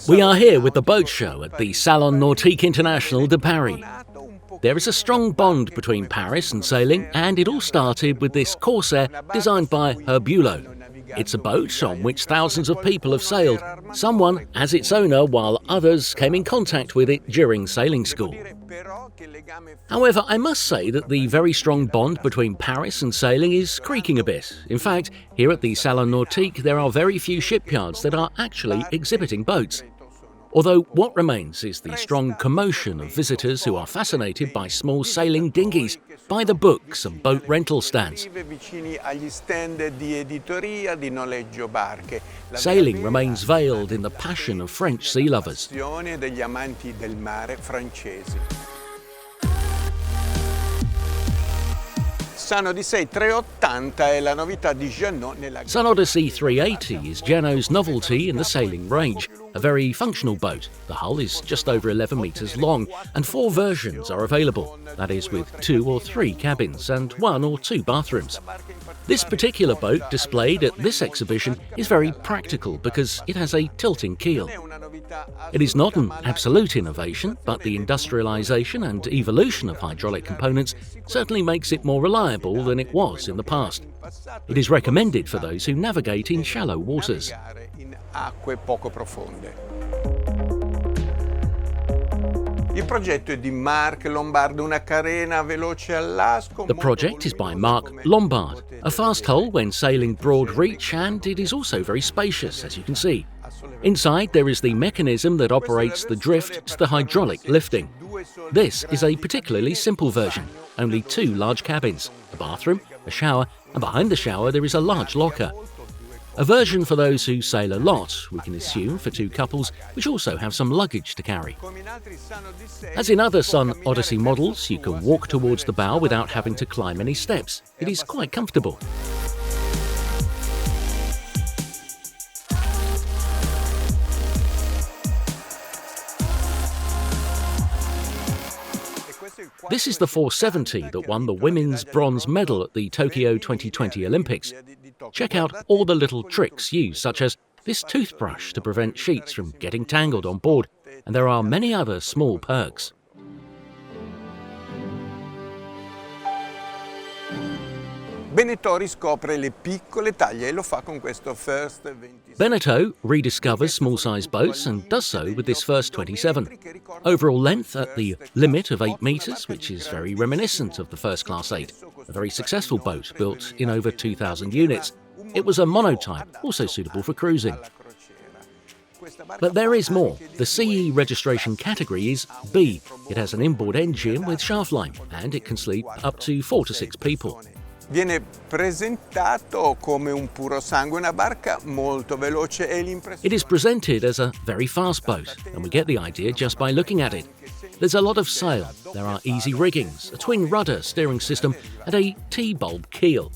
We are here with the boat show at the Salon Nautique International de Paris. There is a strong bond between Paris and sailing, and it all started with this Corsair designed by Herbulot. It's a boat on which thousands of people have sailed, someone as its owner while others came in contact with it during sailing school. However, I must say that the very strong bond between Paris and sailing is creaking a bit. In fact, here at the Salon Nautique there are very few shipyards that are actually exhibiting boats. Although what remains is the strong commotion of visitors who are fascinated by small sailing dinghies, by the books and boat rental stands. Sailing remains veiled in the passion of French sea lovers. Sun Odyssey 380 è la novità di Jeannot nella... Sun Odyssey 380 is Jeannot's novelty in the sailing range. A very functional boat. The hull is just over 11 metres long, and 4 versions are available. That is, with 2 or 3 cabins and 1 or 2 bathrooms. This particular boat displayed at this exhibition is very practical because it has a tilting keel. It is not an absolute innovation, but the industrialisation and evolution of hydraulic components certainly makes it more reliable than it was in the past. It is recommended for those who navigate in shallow waters. The project is by Marc Lombard, a fast hull when sailing broad reach, and it is also very spacious, as you can see. Inside there is the mechanism that operates the drift to the hydraulic lifting. This is a particularly simple version, only 2 large cabins, a bathroom, a shower, and behind the shower there is a large locker. A version for those who sail a lot, we can assume for 2 couples, which also have some luggage to carry. As in other Sun Odyssey models, you can walk towards the bow without having to climb any steps. It is quite comfortable. This is the 470 that won the women's bronze medal at the Tokyo 2020 Olympics. Check out all the little tricks used, such as this toothbrush to prevent sheets from getting tangled on board, and there are many other small perks. Beneteau riscopre le piccole taglie e lo fa con questo First 27. Beneteau rediscovers small-sized boats and does so with this First 27. Overall length at the limit of 8 metres, which is very reminiscent of the First Class 8, a very successful boat built in over 2,000 units. It was a monotype, also suitable for cruising. But there is more. The CE registration category is B. It has an inboard engine with shaft line, and it can sleep up to 4 to 6 people. Viene presentato come un puro sangue, una barca molto veloce e l'impressione. It is presented as a very fast boat, and we get the idea just by looking at it. There's a lot of sail, there are easy riggings, a twin rudder steering system, and a T-bulb keel.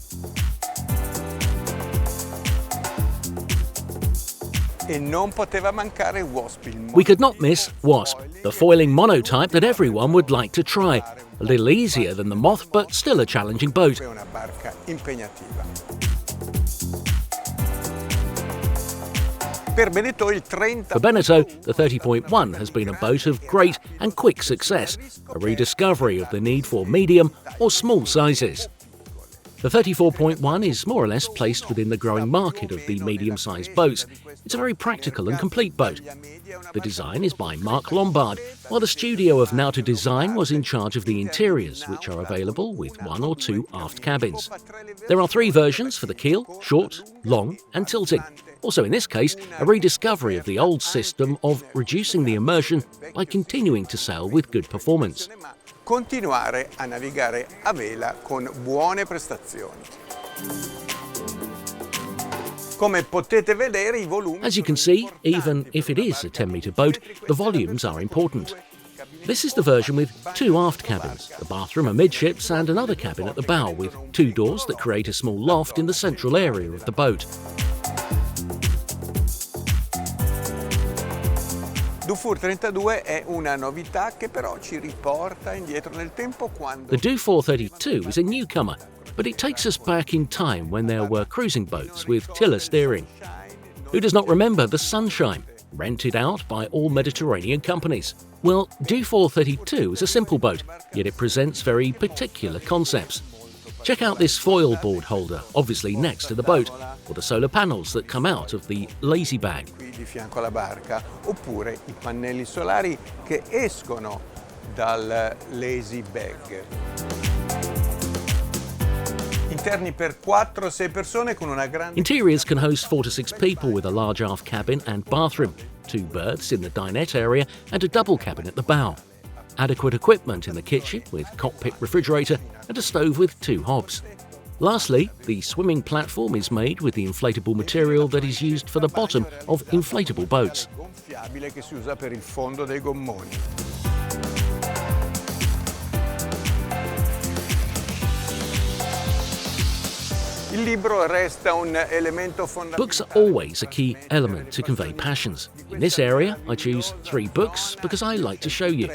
E non poteva mancare Waszp. We could not miss Waszp, the foiling monotype that everyone would like to try. A little easier than the Moth, but still a challenging boat. Una barca impegnativa. Per Beneteau, il 30. For Beneteau, the 30.1 has been a boat of great and quick success, a rediscovery of the need for medium or small sizes. The 34.1 is more or less placed within the growing market of the medium-sized boats. It's a very practical and complete boat. The design is by Marc Lombard, while the studio of NAUTIQUE Design was in charge of the interiors, which are available with 1 or 2 aft cabins. There are 3 versions for the keel: short, long and tilting. Also in this case, a rediscovery of the old system of reducing the immersion by continuing to sail with good performance. Continuare a navigare a vela con buone prestazioni. Come potete vedere, I volumi. As you can see, even if it is a 10-metre boat, the volumes are important. This is the version with 2 aft cabins, a bathroom amidships and another cabin at the bow with 2 doors that create a small loft in the central area of the boat. Dufour 32 è una novità che però ci riporta indietro nel tempo quando... The Dufour 32 is a newcomer. But it takes us back in time when there were cruising boats with tiller steering. Who does not remember the Sunshine, rented out by all Mediterranean companies? Well, Dufour 32 is a simple boat, yet it presents very particular concepts. Check out this foil board holder, obviously next to the boat, or the solar panels that come out of the lazy bag. Qui di fianco alla barca, oppure I pannelli solari che escono dal lazy bag. Interni per 4-6 persone con una grande... Interiors can host 4 to 6 people with a large aft cabin and bathroom, 2 berths in the dinette area and a double cabin at the bow. Adequate equipment in the kitchen with cockpit refrigerator and a stove with 2 hobs. Lastly, the swimming platform is made with the inflatable material that is used for the bottom of inflatable boats. Gonfiabile che si usa per il fondo dei gommoni. Il libro resta un elemento fondamentale. Books are always a key element to convey passions. In this area, I choose 3 books because I like to show you.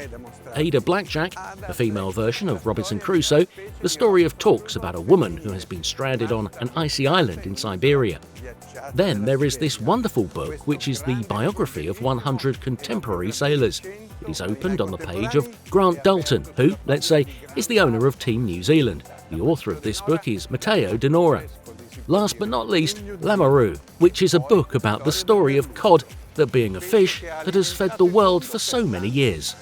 Ada Blackjack, a female version of Robinson Crusoe, the story of talks about a woman who has been stranded on an icy island in Siberia. Then there is this wonderful book which is the biography of 100 contemporary sailors. It is opened on the page of Grant Dalton, who, let's say, is the owner of Team New Zealand. The author of this book is Matteo De Nora. Last but not least, Lamoureux, which is a book about the story of cod, that being a fish that has fed the world for so many years.